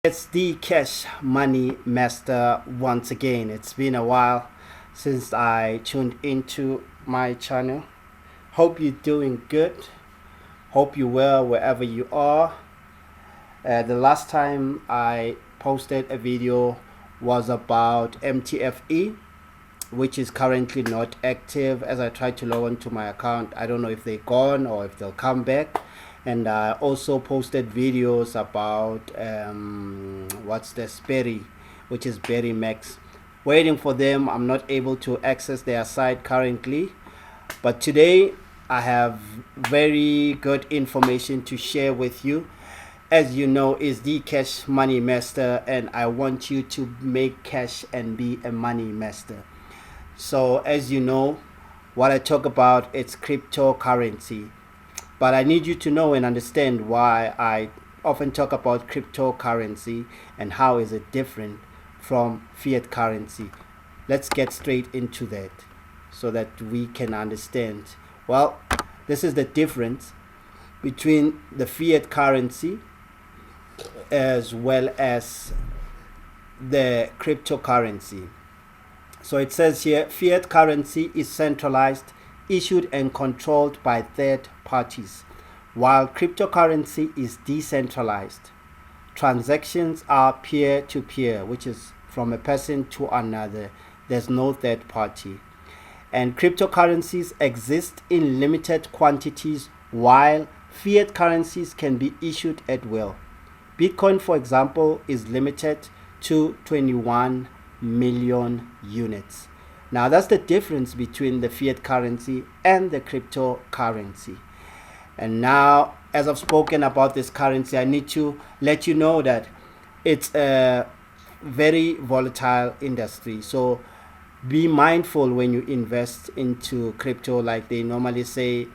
It's the Cash Money Master once again. It's been a while since I tuned into my channel. Hope you're doing good. Hope you well wherever you are. The last time I posted a video was about MTFE, which is currently not active. As I tried to log into my account, I don't know if they're gone or if they'll come back. And I also posted videos about what's the Sperry, which is Berry Max. Waiting for them. I'm not able to access their site currently, but today I have very good information to share with you. As you know, is the Cash Money Master, and I want you to make cash and be a money master. So as you know, what I talk about, it's cryptocurrency. But I need you to know and understand why I often talk about cryptocurrency and how is it different from fiat currency. Let's get straight into that so that we can understand. Well, this is the difference between the fiat currency as well as the cryptocurrency. So it says here, fiat currency is centralized, issued and controlled by third parties, while cryptocurrency is decentralized. Transactions are peer-to-peer, which is from a person to another. There's no third party. And cryptocurrencies exist in limited quantities, while fiat currencies can be issued at will. Bitcoin, for example, is limited to 21 million units. Now that's the difference between the fiat currency and the cryptocurrency. And now, as I've spoken about this currency, I need to let you know that it's a very volatile industry. So be mindful when you invest into crypto. Like they normally say,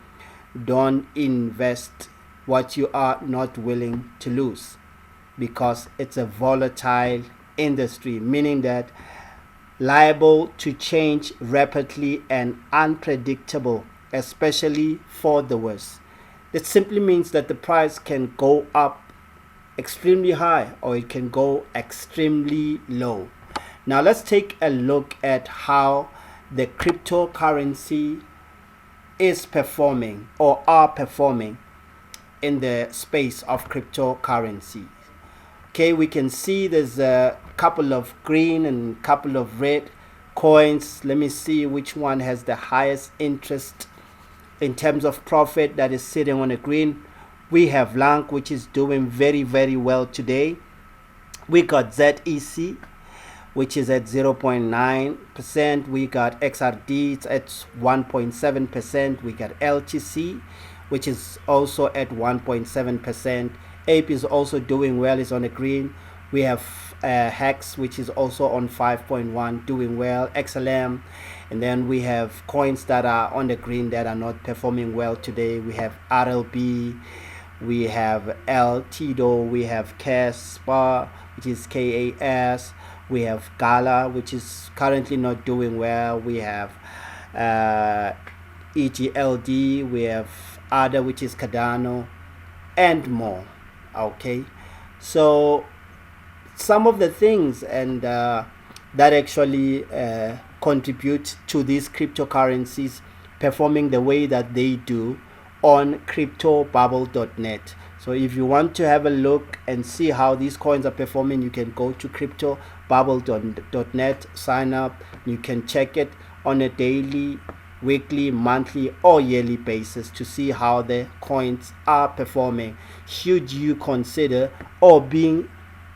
don't invest what you are not willing to lose, because it's a volatile industry, meaning that liable to change rapidly and unpredictable, especially for the worse. It simply means that the price can go up extremely high or it can go extremely low. Now let's take a look at how the cryptocurrency is performing or are performing in the space of cryptocurrency. Okay, we can see there's a couple of green and couple of red coins. Let me see which one has the highest interest in terms of profit that is sitting on a green. We have Lang, which is doing very well today. We got ZEC, which is at 0.9%. We got XRD, it's at 1.7%. We got LTC, which is also at 1.7%. Ape is also doing well, is on the green. We have Hex, which is also on 5.1, doing well. XLM, and then we have coins that are on the green that are not performing well today. We have RLB, we have LTDO, we have CASPA, which is KAS, we have Gala, which is currently not doing well. We have EGLD, we have ADA, which is Cardano, and more. Okay, so some of the things and that actually contribute to these cryptocurrencies performing the way that they do on cryptobubble.net. So if you want to have a look and see how these coins are performing, you can go to cryptobubble.net, sign up. You can check it on a daily, weekly, monthly or yearly basis to see how the coins are performing, should you consider or being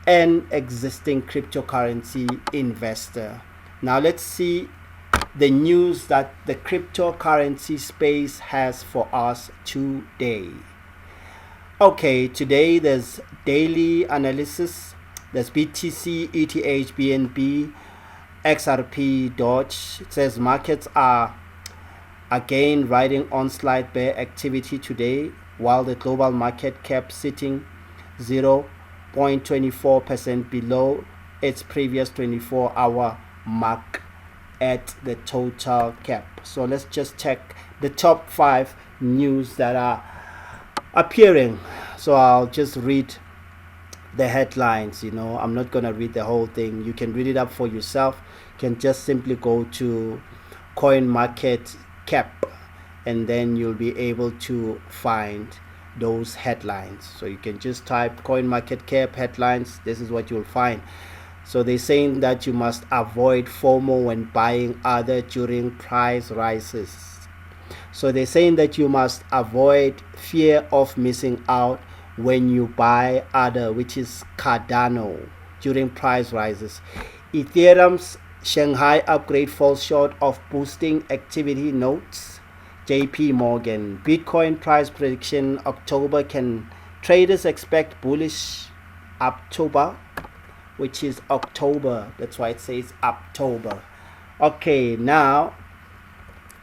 an existing cryptocurrency investor. Now let's see the news that the cryptocurrency space has for us today. Okay, today there's daily analysis. There's BTC, ETH, BNB, XRP, Doge. It says markets are again riding on slight bear activity today, while the global market cap sitting 0.24% below its previous 24-hour mark at the total cap. So let's just check the top 5 news that are appearing. So I'll just read the headlines. I'm not gonna read the whole thing. You can read it up for yourself. You can just simply go to coin market cap, and then you'll be able to find those headlines. So you can just type coin market cap headlines. This is what you'll find. So they're saying that you must avoid FOMO when buying other during price rises. So they're saying that you must avoid fear of missing out when you buy other, which is Cardano, during price rises. Ethereum's Shanghai upgrade falls short of boosting activity, notes JP Morgan. Bitcoin price prediction October. Can traders expect bullish October? Which is October. That's why it says October. Okay, now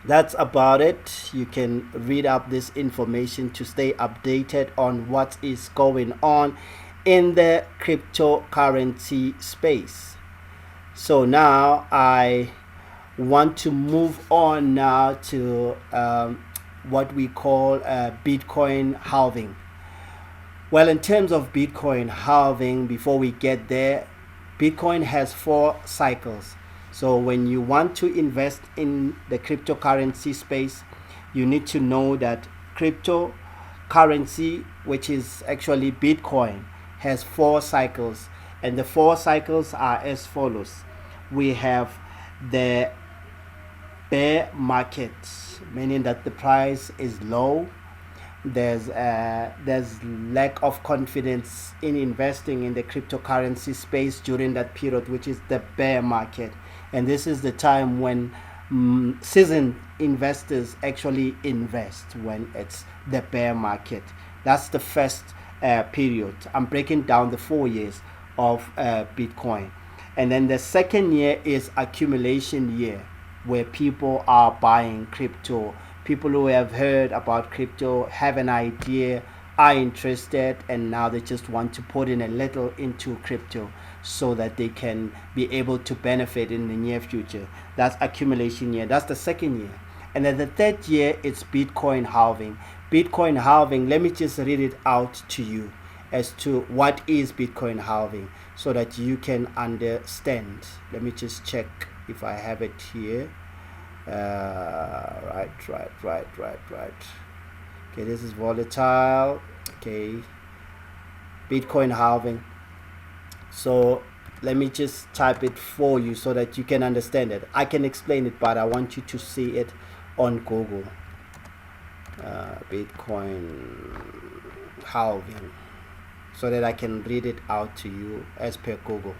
that's about it. You can read up this information to stay updated on what is going on in the cryptocurrency space. So now I want to move on now to what we call Bitcoin halving. Well, in terms of Bitcoin halving, before we get there, Bitcoin has 4 cycles. So when you want to invest in the cryptocurrency space, you need to know that cryptocurrency, which is actually Bitcoin, has 4 cycles. And the 4 cycles are as follows. We have the bear market, meaning that the price is low. There's lack of confidence in investing in the cryptocurrency space during that period, which is the bear market. And this is the time when seasoned investors actually invest, when it's the bear market. That's the first period. I'm breaking down the 4 years of Bitcoin. And then the second year is accumulation year, where people are buying crypto. People who have heard about crypto, have an idea, are interested, and now they just want to put in a little into crypto so that they can be able to benefit in the near future. That's accumulation year. That's the second year. And then the third year, it's Bitcoin halving. Bitcoin halving, let me just read it out to you as to what is Bitcoin halving so that you can understand. Let me just check if I have it here. Right. Okay, this is Volatile. Okay, Bitcoin halving. So let me just type it for you so that you can understand it. I can explain it, but I want you to see it on Google. Bitcoin halving, so that I can read it out to you as per Google.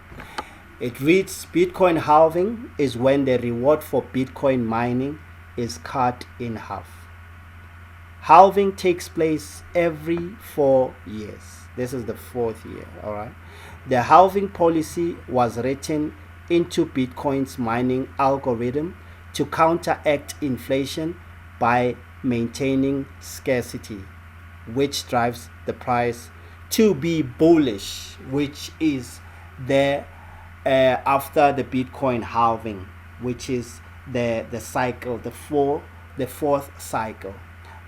It reads, Bitcoin halving is when the reward for Bitcoin mining is cut in half. Halving takes place every 4 years. This is the 4th year, all right? The halving policy was written into Bitcoin's mining algorithm to counteract inflation by maintaining scarcity, which drives the price to be bullish, which is the after the Bitcoin halving, which is the cycle, the fourth cycle.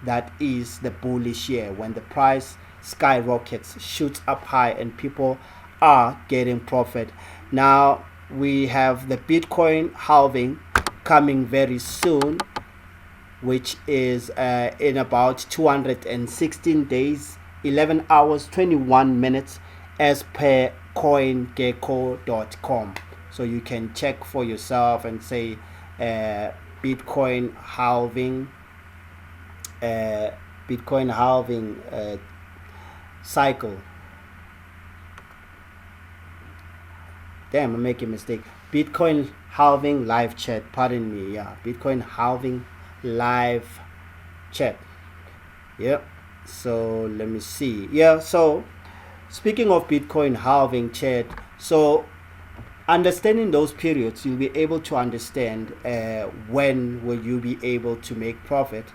That is the bullish year, when the price skyrockets, shoots up high, and people are getting profit. Now we have the Bitcoin halving coming very soon, which is in about 216 days, 11 hours, 21 minutes, as per coingecko.com. So you can check for yourself and say Bitcoin halving cycle. Damn, I'm making a mistake. Bitcoin halving live chat, pardon me. Yeah, Bitcoin halving live chat. Yep. So let me see. Yeah, so speaking of Bitcoin halving chat, so understanding those periods, you'll be able to understand when will you be able to make profit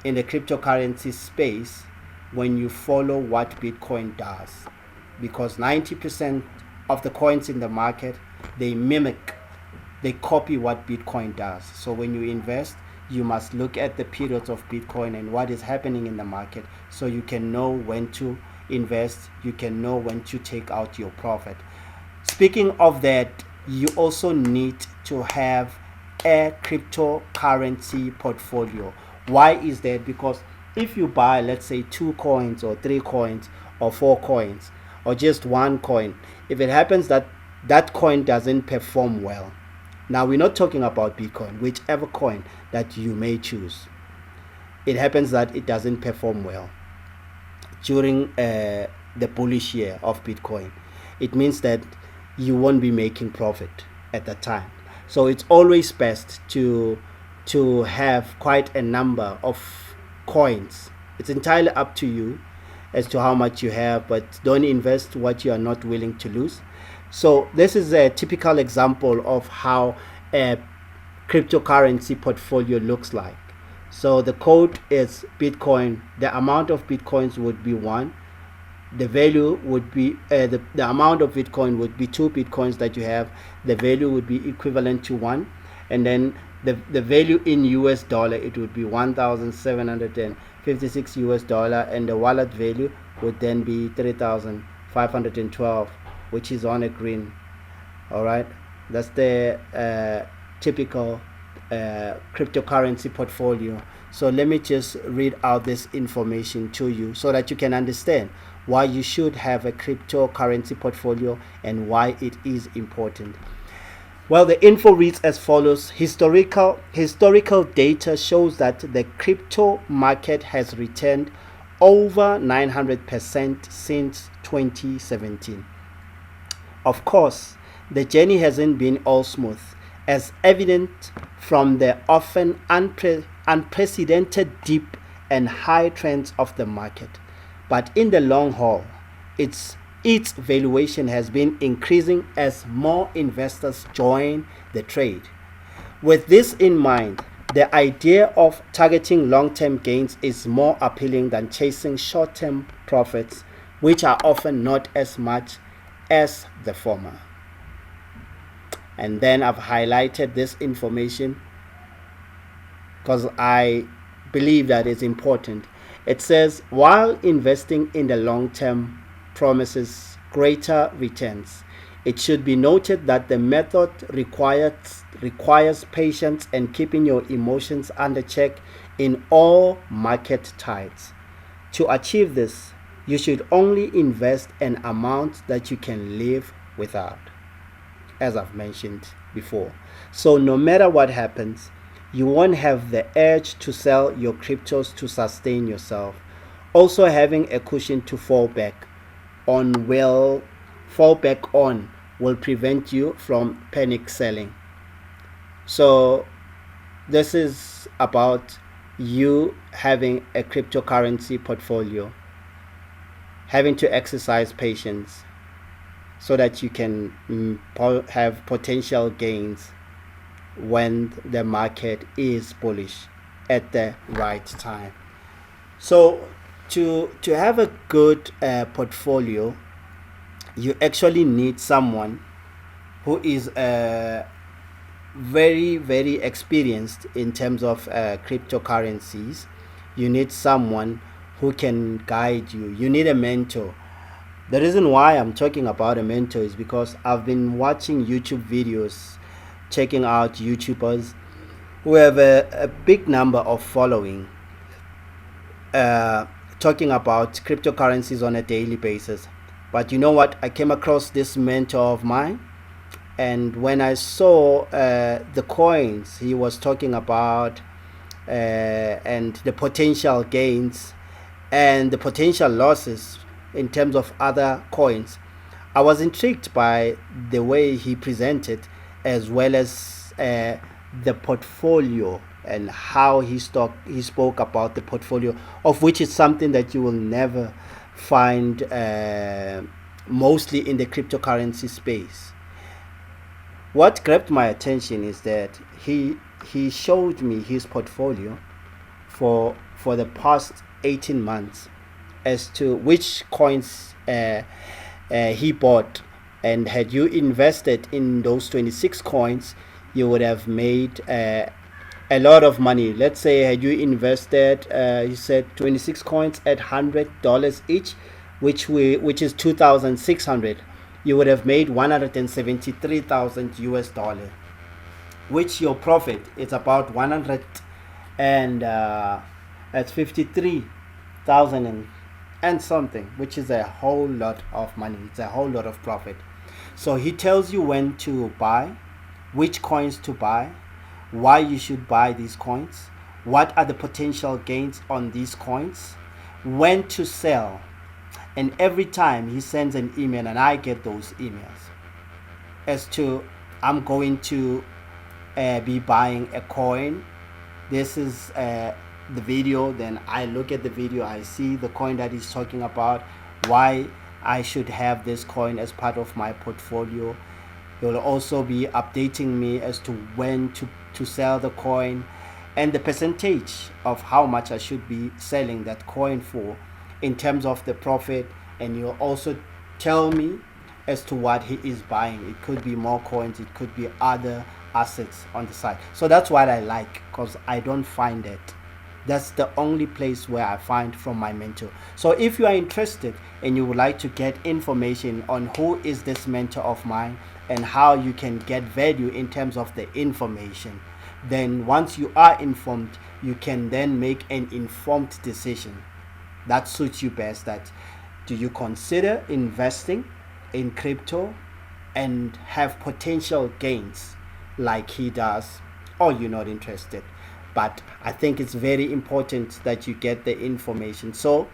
in the cryptocurrency space when you follow what Bitcoin does. Because 90% of the coins in the market, they copy what Bitcoin does. So when you invest, you must look at the periods of Bitcoin and what is happening in the market so you can know when to invest, you can know when to take out your profit. Speaking of that, you also need to have a cryptocurrency portfolio. Why is that? Because if you buy, let's say, 2 coins or 3 coins or 4 coins or just 1 coin, if it happens that that coin doesn't perform well, now we're not talking about Bitcoin, whichever coin that you may choose, it happens that it doesn't perform well during the bullish year of Bitcoin, it means that you won't be making profit at that time. So it's always best to have quite a number of coins. It's entirely up to you as to how much you have, but don't invest what you are not willing to lose. So this is a typical example of how a cryptocurrency portfolio looks like. So the code is Bitcoin. The amount of Bitcoins would be 1. The value would be the amount of Bitcoin would be 2 Bitcoins that you have. The value would be equivalent to 1, and then the value in US dollar, it would be 1,756 US dollar, and the wallet value would then be 3,512, which is on a green. All right, that's the typical cryptocurrency portfolio. So let me just read out this information to you so that you can understand why you should have a cryptocurrency portfolio and why it is important. Well, the info reads as follows. Historical data shows that the crypto market has returned over 900% since 2017. Of course, the journey hasn't been all smooth, as evident from the often unprecedented dip and high trends of the market. But in the long haul, its valuation has been increasing as more investors join the trade. With this in mind, the idea of targeting long-term gains is more appealing than chasing short-term profits, which are often not as much as the former. And then I've highlighted this information because I believe that it's important. It says, while investing in the long term promises greater returns, it should be noted that the method requires patience and keeping your emotions under check in all market tides. To achieve this, you should only invest an amount that you can live without, as I've mentioned before. So no matter what happens, you won't have the urge to sell your cryptos to sustain yourself. Also, having a cushion to fall back on will prevent you from panic selling. So this is about you having a cryptocurrency portfolio, having to exercise patience so that you can have potential gains when the market is bullish at the right time. So to have a good portfolio, you actually need someone who is very, very experienced in terms of cryptocurrencies. You need someone who can guide you. You need a mentor. The reason why I'm talking about a mentor is because I've been watching YouTube videos, checking out YouTubers who have a big number of following, talking about cryptocurrencies on a daily basis. But you know what? I came across this mentor of mine, and when I saw the coins he was talking about, and the potential gains and the potential losses in terms of other coins, I was intrigued by the way he presented, as well as the portfolio and how he spoke about the portfolio, of which is something that you will never find mostly in the cryptocurrency space. What grabbed my attention is that he showed me his portfolio for the past 18 months as to which coins he bought, and had you invested in those 26 coins, you would have made a lot of money. Let's say had you invested, he said 26 coins at $100 each, which is 2,600, you would have made 173,000 US dollar, which your profit is about 100 and at 53,000 and something, which is a whole lot of money. It's a whole lot of profit. So he tells you when to buy, which coins to buy, why you should buy these coins, what are the potential gains on these coins, when to sell. And every time he sends an email, and I get those emails as to, I'm going to be buying a coin. This is the video. Then I look at the video, I see the coin that he's talking about, why I should have this coin as part of my portfolio. He'll also be updating me as to when to sell the coin and the percentage of how much I should be selling that coin for in terms of the profit. And he'll also tell me as to what he is buying. It could be more coins, it could be other assets on the side. So that's what I like, because I don't find it. That's the only place where I find from my mentor. So if you are interested and you would like to get information on who is this mentor of mine and how you can get value in terms of the information, then once you are informed, you can then make an informed decision that suits you best. That, do you consider investing in crypto and have potential gains like he does, or you're not interested? But I think it's very important that you get the information. So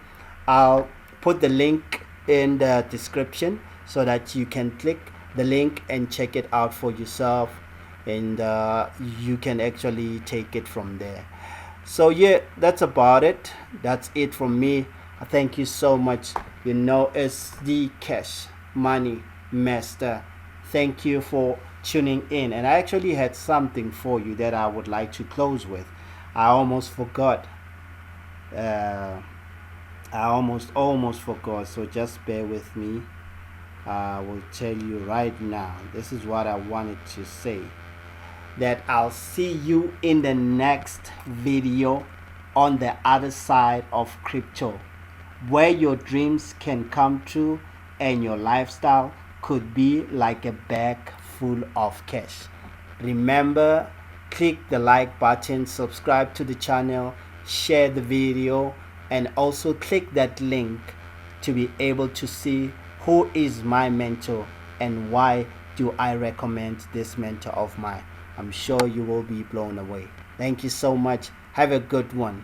I'll put the link in the description so that you can click the link and check it out for yourself, and you can actually take it from there. So yeah, that's about it. That's it from me. Thank you so much. It's the Cash Money Master. Thank you for tuning in. And I actually had something for you that I would like to close with. I almost forgot. I almost forgot. So just bear with me. I will tell you right now. This is what I wanted to say. That I'll see you in the next video on the other side of crypto, where your dreams can come true and your lifestyle could be like a bag full of cash. Remember, click the like button, subscribe to the channel, share the video, and also click that link to be able to see who is my mentor and why do I recommend this mentor of mine. I'm sure you will be blown away. Thank you so much. Have a good one.